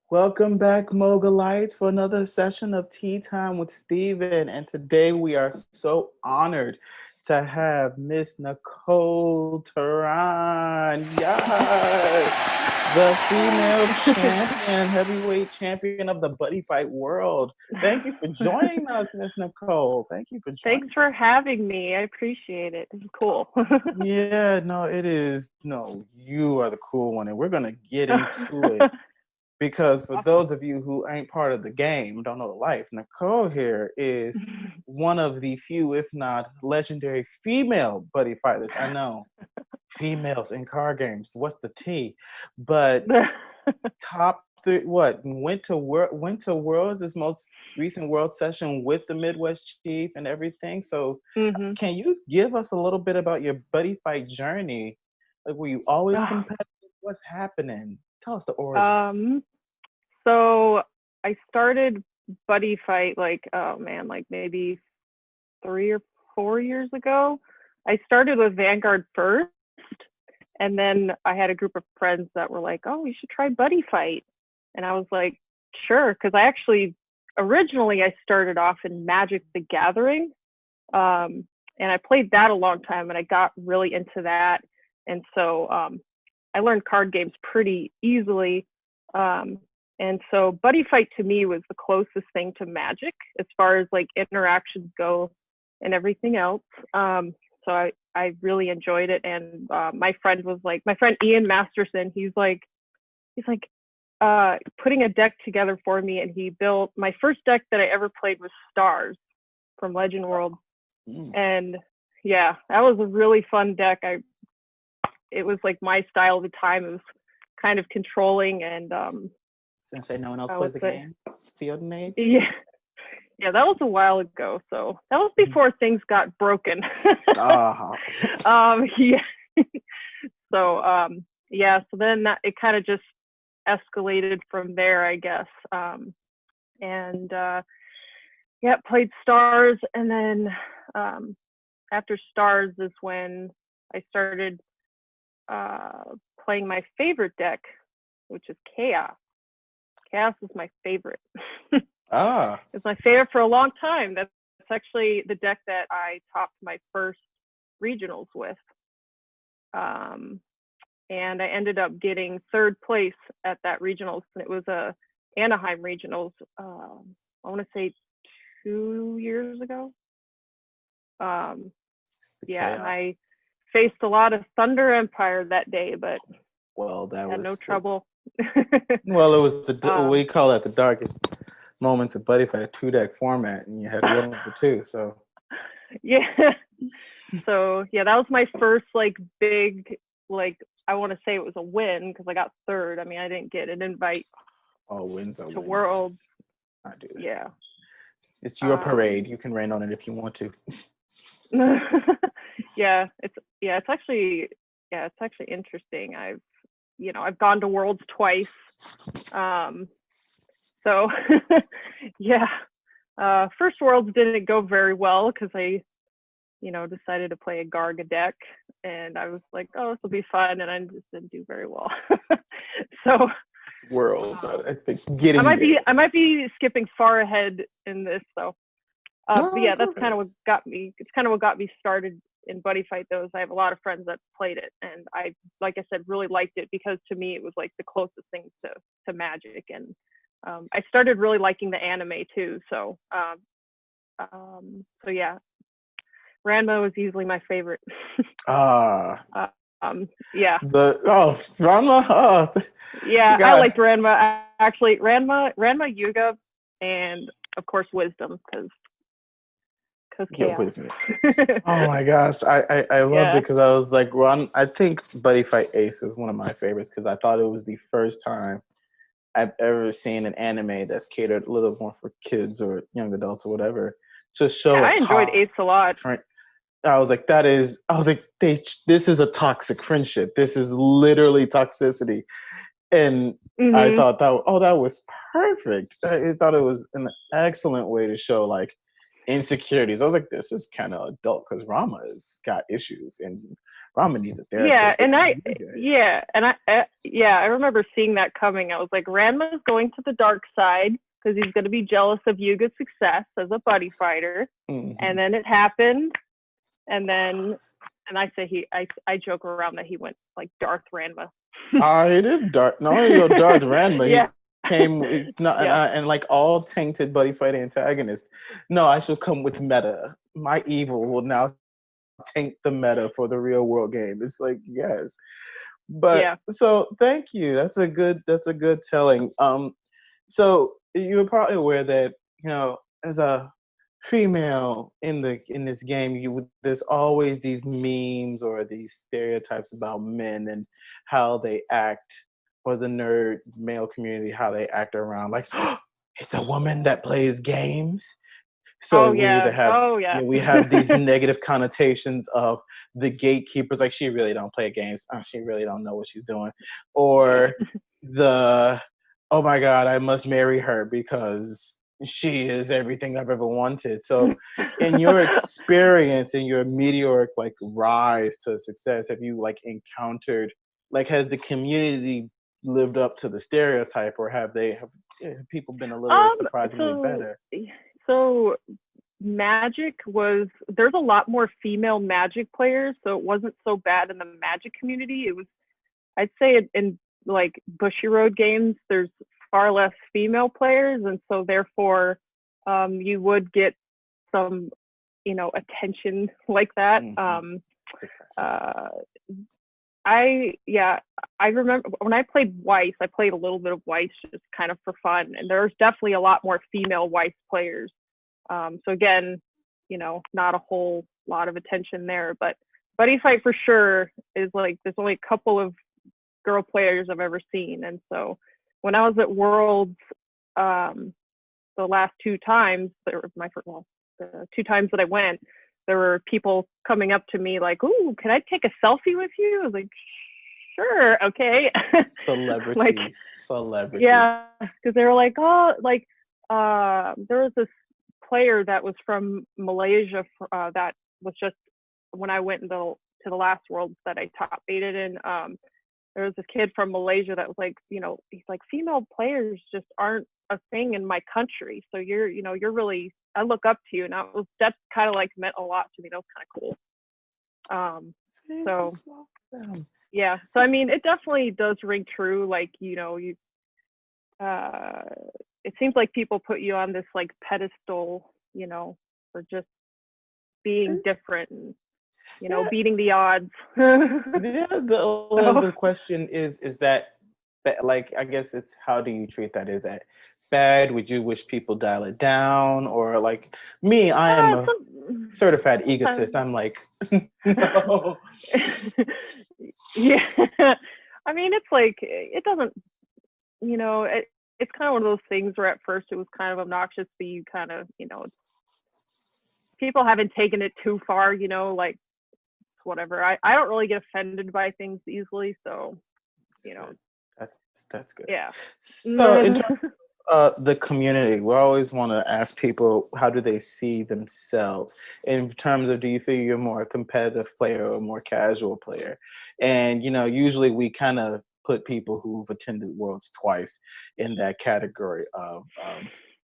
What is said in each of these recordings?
Welcome back, Mogalites, for another session of Tea Time with Steven. And today we are so honored to have Miss Nicole Taran. Yes, the female champion, heavyweight champion of the Buddy Fight world. Thank you for joining us, Miss Nicole. Thank you for joining Thanks for having me. I appreciate it. It's cool. Yeah, no, it is. No, you are the cool one, and we're going to get into it. Because for those of you who ain't part of the game, don't know the life, Nicole here is one of the few, if not legendary, female buddy fighters. I know, females in card games. What's the T? But top three. What went to Worlds, this most recent World session with the Midwest Chief and everything. So, can you give us a little bit about your buddy fight journey? Like, were you always competitive? What's happening? Tell us the origins. So I started Buddy Fight like maybe 3 or 4 years ago. I started with Vanguard first, and then I had a group of friends that were like, "Oh, you should try Buddy Fight," and I was like, "Sure," because originally I started off in Magic the Gathering, and I played that a long time, and I got really into that, and so I learned card games pretty easily. And so Buddy Fight to me was the closest thing to Magic as far as like interactions go and everything else. So I really enjoyed it. And my friend Ian Masterson, he's like putting a deck together for me, and he built my first deck that I ever played was Stars from Legend World. And yeah, that was a really fun deck. It was like my style at the time. It was kind of controlling, and since no one else plays the game, Field and Age. Yeah, that was a while ago. So that was before things got broken. Yeah. So so then it kind of just escalated from there, I guess. Played Stars, and then after Stars is when I started playing my favorite deck, which is Chaos. Chaos is my favorite. It's my favorite for a long time. That's actually the deck that I topped my first regionals with. And I ended up getting 3rd place at that regionals, and it was a Anaheim regionals, I want to say 2 years ago. And I faced a lot of Thunder Empire that day, but had no trouble. Well, it was we call it the darkest moments of Buddy Fight, a 2-deck format, and you had one of the two. So yeah, that was my first like big, like, I want to say it was a win because I got 3rd. I mean, I didn't get an invite. Wins to Worlds. I do that. Yeah, it's your parade. You can rain on it if you want to. It's actually interesting. I've gone to Worlds twice. So first Worlds didn't go very well because I, decided to play a Garga deck, and I was like, oh, this will be fun, and I just didn't do very well. So Worlds, I think I might be skipping far ahead in this, though. That's kind of what got me. It's kind of what got me started in Buddy Fight. Though, is I have a lot of friends that played it, and I, like I said, really liked it because to me it was like the closest thing to Magic, and I started really liking the anime too. So, Ranma was easily my favorite. Ranma. Yeah, I liked Ranma. Actually, Ranma, Yuga, and of course Wisdom, because Chaos. Oh my gosh, I loved it because I was like, I think Buddy Fight Ace is one of my favorites because I thought it was the first time I've ever seen an anime that's catered a little more for kids or young adults or whatever to show. I enjoyed Ace a lot. I was like, this is a toxic friendship. This is literally toxicity. And I thought that was perfect. I thought it was an excellent way to show, like, insecurities. I was like, this is kind of adult because Rama has got issues and Rama needs a Yeah, therapist. I remember seeing that coming. I was like, Ranma's going to the dark side because he's going to be jealous of Yuga's success as a buddy fighter. Mm-hmm. And then it happened. And I say I joke around that he went like Darth Ranma. He did Darth. No, he go Darth Ranma. Yeah. He came and like all tainted buddy fight antagonists. No, I shall come with meta. My evil will now taint the meta for the real world game. It's like, yes. But so thank you. That's a good telling. So you're probably aware that, you know, as a female in this game, there's always these memes or these stereotypes about men and how they act, or the nerd male community, how they act around like, oh, it's a woman that plays games. So we have these negative connotations of the gatekeepers, like she really don't play games, she really don't know what she's doing, or the, oh my God, I must marry her because she is everything I've ever wanted. So in your experience, in your meteoric like rise to success, have you like encountered, like, has the community lived up to the stereotype, or have people been a little surprisingly better? So Magic there's a lot more female Magic players, so it wasn't so bad in the Magic community. It was, I'd say in like Bushiroad games, there's far less female players, and so therefore you would get some, you know, attention like that. Mm-hmm. I remember when I played Weiss, I played a little bit of Weiss just kind of for fun, and there's definitely a lot more female Weiss players. So again, you know, not a whole lot of attention there, but Buddyfight for sure is like, there's only a couple of girl players I've ever seen. And so when I was at Worlds, the last two times, the 2 times that I went, there were people coming up to me like, "Ooh, can I take a selfie with you?" I was like, "Sure, okay." Celebrity. Yeah, because they were like, "Oh, like there was this player that was from Malaysia that was just, when I went to the last Worlds that I top 8'd in, there was this kid from Malaysia that was like, you know, he's like, female players just aren't a thing in my country, so you're really, I look up to you." And that kind of like meant a lot to me. That was kind of cool. Yeah, so I mean, it definitely does ring true. Like, you know, it seems like people put you on this like pedestal, you know, for just being different and, you know, beating the odds. The question is that like, I guess it's, how do you treat that? Is that bad? Would you wish people dial it down? Or like me, I am a certified egotist. I'm like, no. Yeah. I mean, it's like, it doesn't, you know, it's kind of one of those things where at first it was kind of obnoxious, but you kind of, you know, people haven't taken it too far, you know, like whatever. I don't really get offended by things easily, so, you know. That's good. Yeah. So in terms of the community, we always want to ask people, how do they see themselves in terms of, do you feel you're more a competitive player or a more casual player? And, you know, usually we kind of put people who've attended Worlds twice in that category of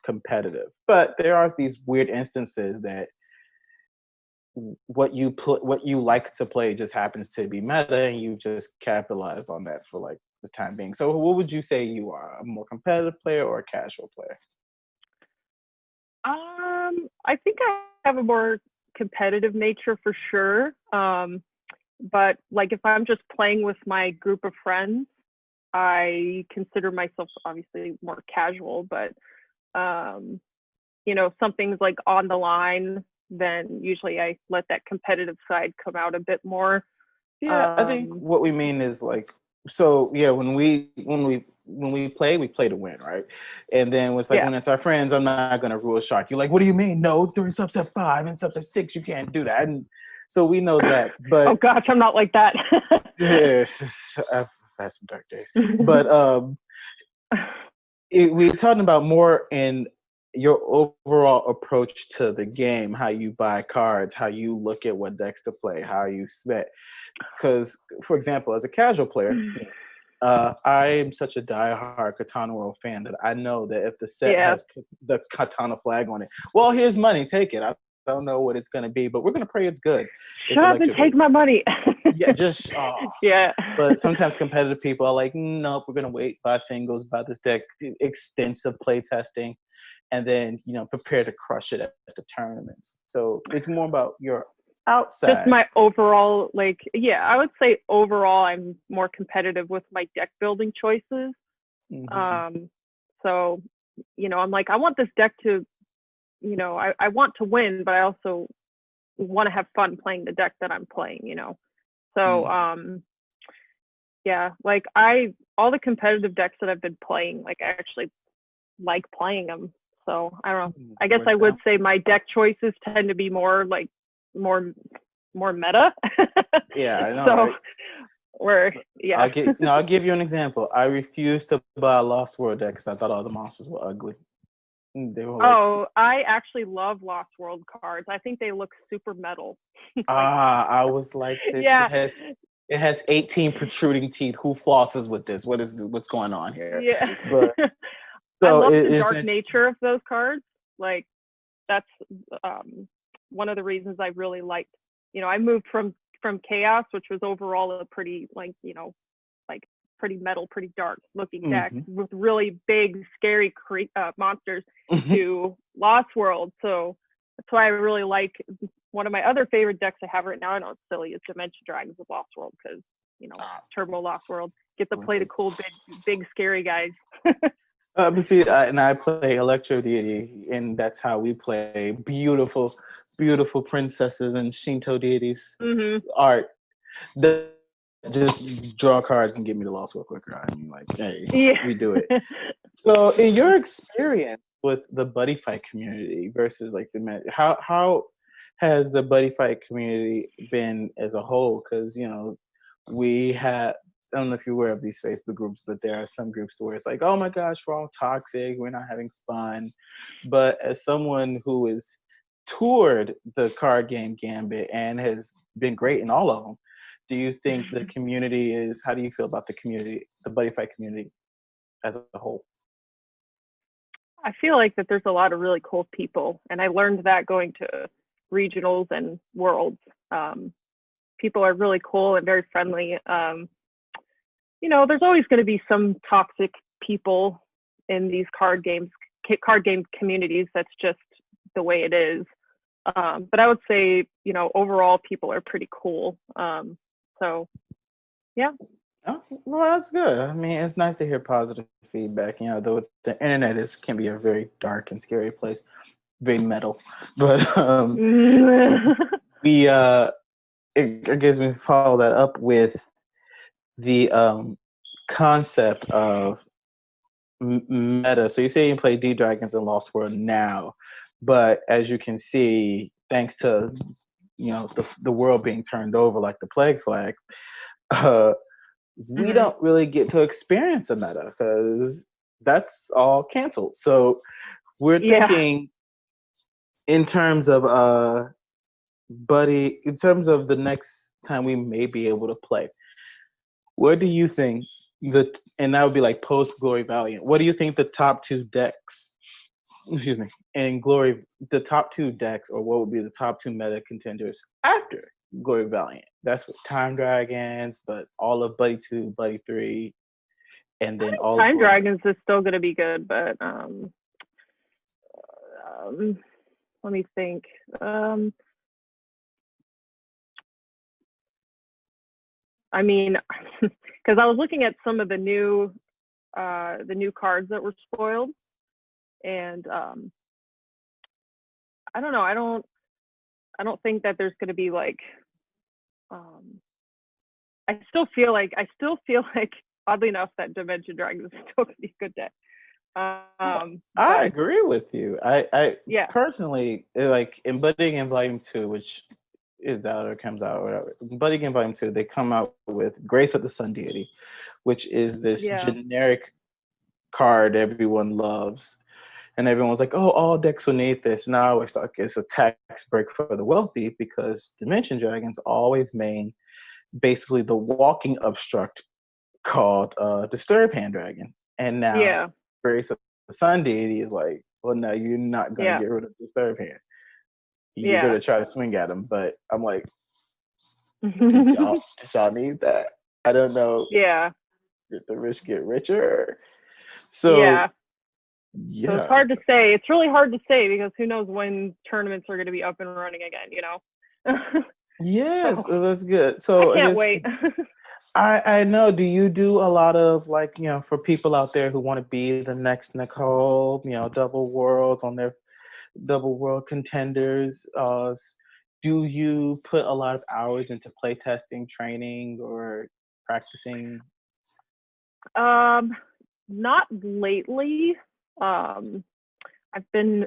competitive. But there are these weird instances that what you like to play just happens to be meta, and you just capitalized on that for like the time being. So what would you say you are, a more competitive player or a casual player? I think I have a more competitive nature for sure. But like, if I'm just playing with my group of friends, I consider myself obviously more casual, but you know, if something's like on the line, then usually I let that competitive side come out a bit more. Yeah, I think what we mean is like, so yeah, when we play, we play to win, right? And then it's like, when it's our friends, I'm not gonna rule shark. You're like, what do you mean? No, during subset 5 and subset 6, you can't do that. And so we know that. But oh gosh, I'm not like that. Yeah, I've had some dark days. But we're talking about more in your overall approach to the game, how you buy cards, how you look at what decks to play, how you spec. Because, for example, as a casual player, I'm such a diehard Katana World fan that I know that if the set has the Katana flag on it, well, here's money, take it. I don't know what it's going to be, but we're going to pray it's good. Shut up and take my money. Yeah, just yeah. But sometimes competitive people are like, nope, we're going to wait, buy singles, buy this deck, extensive play testing, and then prepare to crush it at the tournaments. So it's more about your outside. Just my overall, I would say overall I'm more competitive with my deck building choices. Mm-hmm. So I'm like, I want this deck to, I want to win, but I also want to have fun playing the deck that I'm playing, So all the competitive decks that I've been playing, I actually like playing them. So I don't know. I guess I would say my deck choices tend to be more more meta. Yeah, I know. So right? I'll give you an example. I refused to buy a Lost World deck because I thought all the monsters were ugly. They were I actually love Lost World cards. I think they look super metal. I was like, this it has 18 protruding teeth. Who flosses with this? What's going on here? Yeah. But I love the dark nature of those cards. That's one of the reasons I really liked. I moved from Chaos, which was overall a pretty pretty metal, pretty dark looking deck with really big, scary monsters to Lost World. So that's why I really like one of my other favorite decks I have right now. I know it's silly, it's Dimension Dragons of Lost World because Turbo Lost World get to play the cool big scary guys. But see, I play Electro Deity, and that's how we play beautiful, beautiful princesses and Shinto deities art. Just draw cards and get me the Lost World quicker. I mean, we do it. So, in your experience with the Buddyfight community versus how has the Buddyfight community been as a whole? Because we have. I don't know if you're aware of these Facebook groups, but there are some groups where it's like, oh my gosh, we're all toxic, we're not having fun. But as someone who has toured the card game Gambit and has been great in all of them, do you think the community how do you feel about the community, the Buddyfight community as a whole? I feel like that there's a lot of really cool people, and I learned that going to regionals and worlds. People are really cool and very friendly. There's always going to be some toxic people in these card game communities. That's just the way it is. But I would say, overall people are pretty cool. So, yeah. Oh, well, that's good. I mean, it's nice to hear positive feedback. Though the internet can be a very dark and scary place, very metal. But I guess we follow that up with the concept of meta. So you say you play D-Dragons in Lost World now, but as you can see, thanks to the world being turned over like the Plague Flag, we don't really get to experience a meta because that's all canceled. So we're thinking in terms of in terms of the next time we may be able to play. What do you think and that would be like post Glory Valiant. What do you think the top two decks, in Glory, the top two decks, or what would be the top two meta contenders after Glory Valiant? That's with Time Dragons, but all of Buddy 2, Buddy 3, and then all Time Dragons is still going to be good, but let me think. I mean, because I was looking at some of the new cards that were spoiled, and I don't know. I don't think that there's going to be I still feel like oddly enough that Dimension Dragons is still going to be a good deck. I agree with you. I personally like in Budding Volume 2, which is out or comes out or whatever. Budding Volume 2, they come out with Grace of the Sun Deity, which is this generic card everyone loves. and everyone was like, "Oh, all decks will need this." Now it's like it's a tax break for the wealthy because Dimension Dragons always main basically the walking obstruct called Disturb Hand Dragon, and now Yeah. Grace of the Sun Deity is like, "Well, no, you're not gonna Yeah. get rid of Disturb Hand. You're Yeah. gonna try to swing at him." But I'm like, did y'all need that? I don't know. Yeah. Did the rich get richer? Yeah. So So it's yeah, hard to say. It's really hard to say because who knows when tournaments are going to be up and running again, you know? yes, So that's good. I So I can't guess wait. I know. Do you do a lot of like for people out there who want to be the next Nicole, double worlds on their double world contenders? Do you put a lot of hours into playtesting, training, or practicing? Not lately. Um, I've been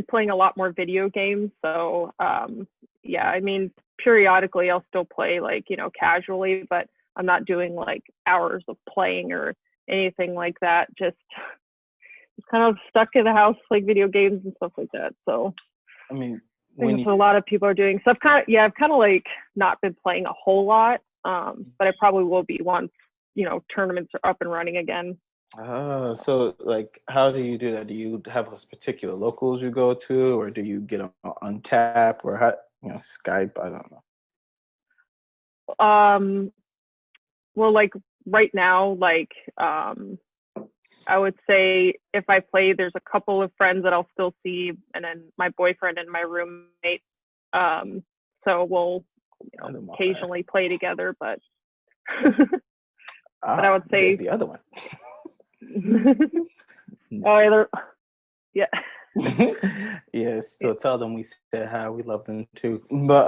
playing a lot more video games, so yeah, I mean, periodically I'll still play like, casually, but I'm not doing like hours of playing or anything like that. Just kind of stuck in the house, like video games and stuff like that. So I mean, I think when that's you what a lot of people are doing. So I've kind of like not been playing a whole lot, but I probably will be once, tournaments are up and running again. so like, how do you do that? Do you have a particular locals you go to, or do you get on tap, or how, Skype? I don't know. Well, like right now, like I would say if I play, there's a couple of friends that I'll still see, and then my boyfriend and my roommate. So we'll, occasionally play together, but but I would say the other one. oh, yeah. Yes, so tell them we said hi. We love them too. But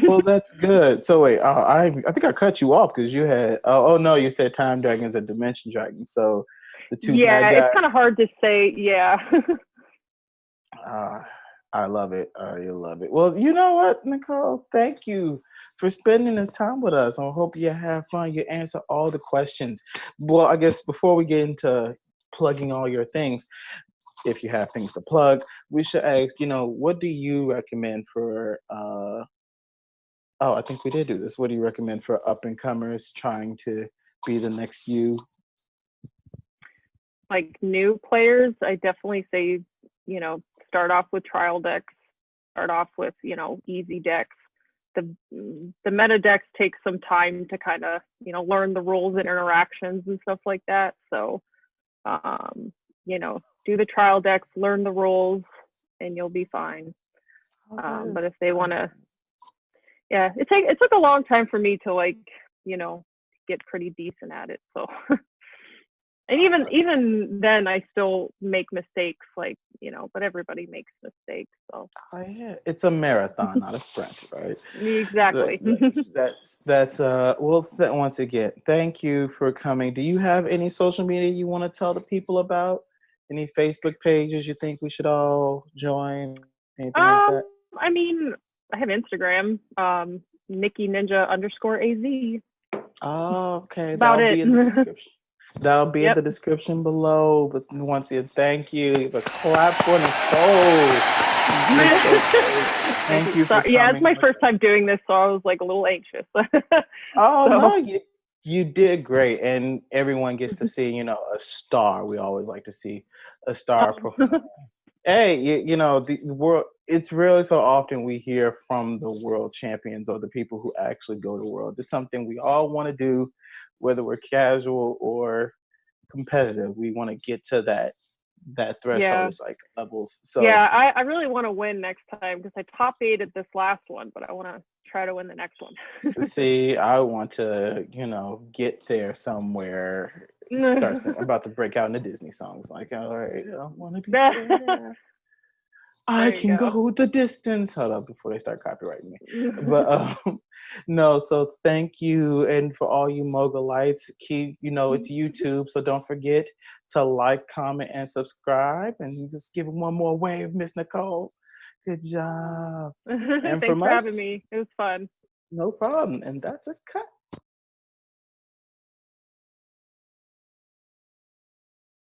well, that's good. So wait, I think I cut you off because you had oh no, you said Time Dragons and Dimension Dragons. So the two Yeah, bad it's guys. kind of hard to say. Yeah. I love it. You love it. Well, you know what, Nicole? Thank you for spending this time with us. I hope you have fun. You answer all the questions. Well, I guess before we get into plugging all your things, if you have things to plug, we should ask, what do you recommend for I think we did do this. What do you recommend for up and comers trying to be the next you? Like new players, I definitely say, start off with trial decks, start off with, easy decks. The meta decks take some time to kind of, learn the rules and interactions and stuff like that. So, do the trial decks, learn the rules, and you'll be fine. But if they want to, yeah, it took a long time for me to like, get pretty decent at it. So, and even then, I still make mistakes, like, but everybody makes mistakes. So. Yeah, it's a marathon, not a sprint, right? Exactly. That's well. Once again, thank you for coming. Do you have any social media you want to tell the people about? Any Facebook pages you think we should all join? Anything like that? I mean, I have Instagram, Nikki Ninja _AZ. Oh, okay. About That'll it. be in the description. That'll be in Yep. the description below. But once again, thank you. A clap for Nicole. Thank you for coming. Yeah, it's my first time doing this, so I was like a little anxious. Oh no, you did great, and everyone gets to see, a star. We always like to see a star perform. Hey, the world. It's really so often we hear from the world champions or the people who actually go to worlds. It's something we all want to do, whether we're casual or competitive. We want to get to that threshold. Yeah. It's like levels. So yeah, I really want to win next time because I top 8'd this last one, but I want to try to win the next one. see, I want to, get there somewhere. I'm about to break out into Disney songs. Like, all right, I want to be there. I can go the distance. Hold up before they start copyrighting me. But no, so thank you. And for all you Mogul-ites, keep, it's YouTube. So don't forget to like, comment, and subscribe. And just give it one more wave, Miss Nicole. Good job. And Thanks for having me. It was fun. No problem. And that's a cut.